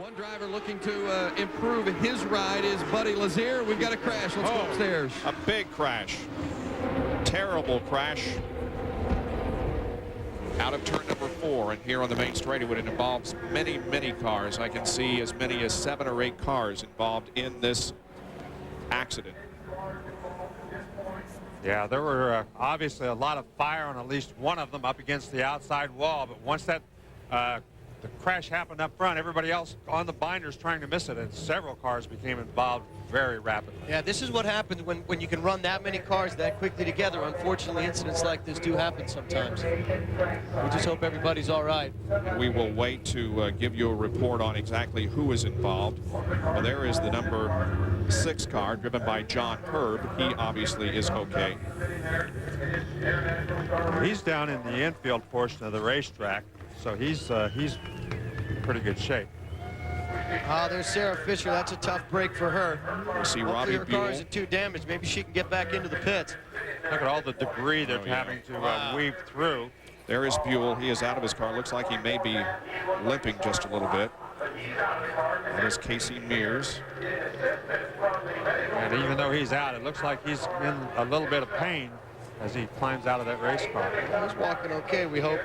One driver looking to improve his ride is Buddy Lazier. We've got a crash. Let's go upstairs. A big crash. Terrible crash. Out of turn number 4, and here on the main straightaway, it involves many, many cars. I can see as many as 7 or 8 cars involved in this accident. Yeah, there were obviously a lot of fire on at least one of them up against the outside wall, but once that the crash happened up front, everybody else on the binders trying to miss it, and several cars became involved very rapidly. Yeah, this is what happens when you can run that many cars that quickly together. Unfortunately, incidents like this do happen sometimes. We just hope everybody's all right. We will wait to give you a report on exactly who is involved. Well, there is the number 6 car driven by John Herb. He obviously is okay. He's down in the infield portion of the racetrack, so he's in pretty good shape. There's Sarah Fisher. That's a tough break for her. We see Hopefully Robbie her Buhl. car isn't too damaged. Maybe she can get back into the pits. Look at all the debris they're having to weave through. There is Buhl. He is out of his car. Looks like he may be limping just a little bit. That is Casey Mears. And even though he's out, it looks like he's in a little bit of pain as he climbs out of that race car. He's walking okay, we hope.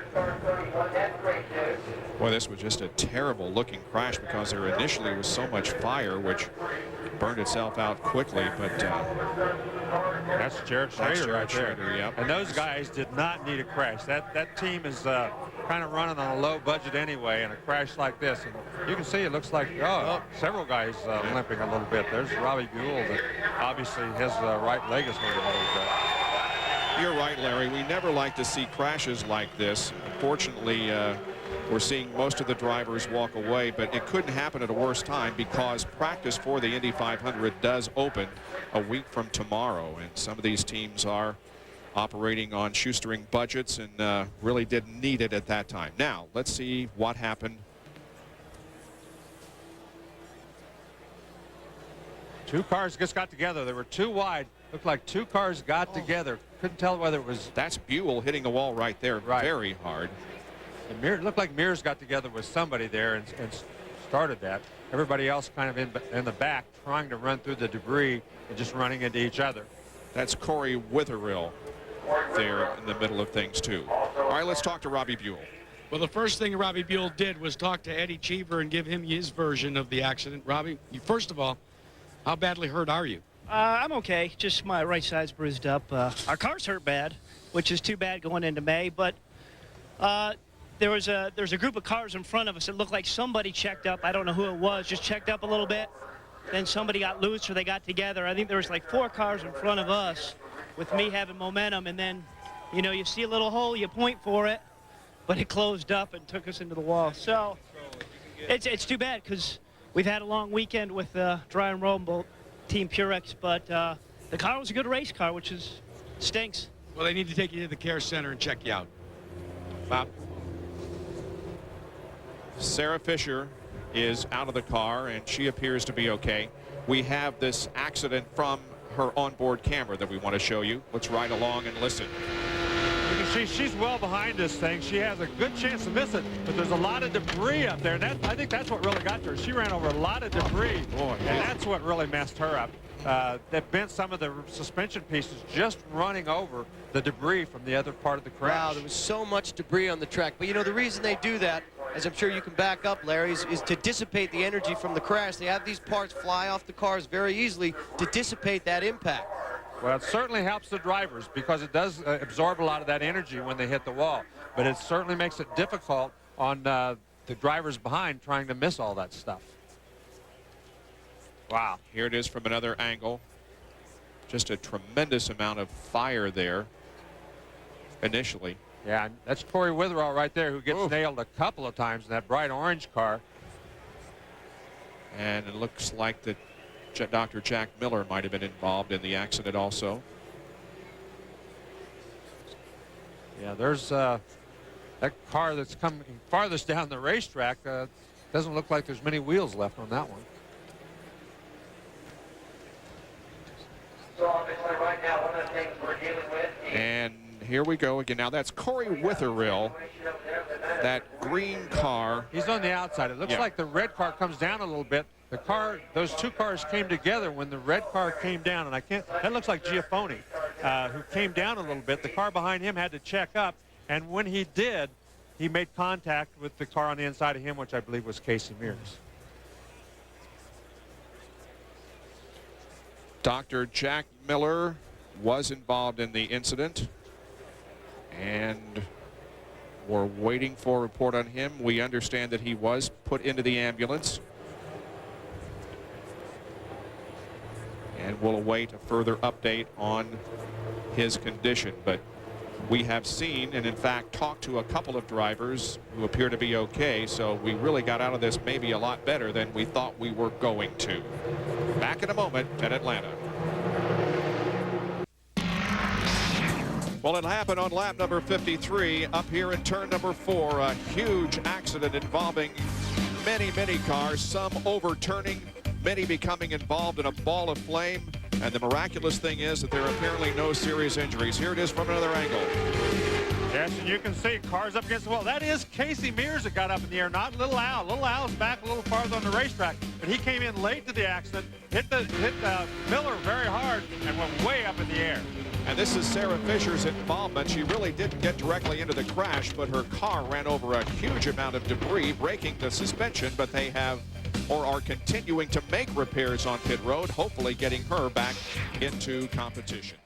Boy, this was just a terrible looking crash because there initially was so much fire, which burned itself out quickly. But that's Jared Schrader right there. Schrader, yep. And those guys did not need a crash. That team is kind of running on a low budget anyway, and a crash like this, and you can see it looks like several guys limping a little bit. There's Robbie Buhl that obviously his right leg is hurt a little bit. You're right, Larry. We never like to see crashes like this. Unfortunately, we're seeing most of the drivers walk away, but it couldn't happen at a worse time because practice for the Indy 500 does open a week from tomorrow, and some of these teams are operating on shoestring budgets and really didn't need it at that time. Now, let's see what happened. Two cars just got together. They were too wide. Looked like 2 cars got together. Couldn't tell whether it was... That's Buhl hitting the wall right there, very hard. And it looked like Mears got together with somebody there and started that. Everybody else kind of in the back trying to run through the debris and just running into each other. That's Corey Witherill there in the middle of things, too. All right, let's talk to Robbie Buhl. Well, the first thing Robbie Buhl did was talk to Eddie Cheever and give him his version of the accident. Robbie, first of all, how badly hurt are you? I'm okay. Just my right side's bruised up. Our car's hurt bad, which is too bad going into May. But there's a group of cars in front of us. It looked like somebody checked up. I don't know who it was. Just checked up a little bit. Then somebody got loose or they got together. I think there was like 4 cars in front of us with me having momentum. And then, you know, you see a little hole, you point for it, but it closed up and took us into the wall. So it's too bad because we've had a long weekend with Dry and Rumble. Team Purex, but the car was a good race car, which stinks. Well, they need to take you to the care center and check you out. Bob? Sarah Fisher is out of the car, and she appears to be okay. We have this accident from her onboard camera that we want to show you. Let's ride along and listen. You can see she's well behind this thing. She has a good chance to miss it, but there's a lot of debris up there. And I think that's what really got to her. She ran over a lot of debris, and that's what really messed her up. That bent some of the suspension pieces just running over the debris from the other part of the crash. Wow, there was so much debris on the track. But, you know, the reason they do that, as I'm sure you can back up, Larry, is to dissipate the energy from the crash. They have these parts fly off the cars very easily to dissipate that impact. Well, it certainly helps the drivers because it does absorb a lot of that energy when they hit the wall. But it certainly makes it difficult on the drivers behind trying to miss all that stuff. Wow. Here it is from another angle. Just a tremendous amount of fire there initially. Yeah, that's Corey Witherill right there who gets nailed a couple of times in that bright orange car. And it looks like that Dr. Jack Miller might have been involved in the accident also. Yeah, there's that car that's coming farthest down the racetrack. Doesn't look like there's many wheels left on that one. And here we go again. Now that's Corey Witherill, that green car. He's on the outside. It looks like the red car comes down a little bit. The car, those two cars came together when the red car came down, and that looks like Giafone, who came down a little bit. The car behind him had to check up, and when he did, he made contact with the car on the inside of him, which I believe was Casey Mears. Dr. Jack Miller was involved in the incident, and we're waiting for a report on him. We understand that he was put into the ambulance, and we'll await a further update on his condition. But we have seen and in fact talked to a couple of drivers who appear to be okay, so we really got out of this maybe a lot better than we thought we were going to. Back in a moment at Atlanta. Well, it happened on lap number 53 up here in turn number 4. A huge accident involving many cars, some overturning, many becoming involved in a ball of flame. And the miraculous thing is that there are apparently no serious injuries. Here it is from another angle. Yes, and you can see cars up against the wall. That is Casey Mears that got up in the air, not Little Al. Little Al's back a little farther on the racetrack, but he came in late to the accident, hit Miller very hard, and went way up in the air. And this is Sarah Fisher's involvement. She really didn't get directly into the crash, but her car ran over a huge amount of debris, breaking the suspension, but they have or are continuing to make repairs on pit road, hopefully getting her back into competition.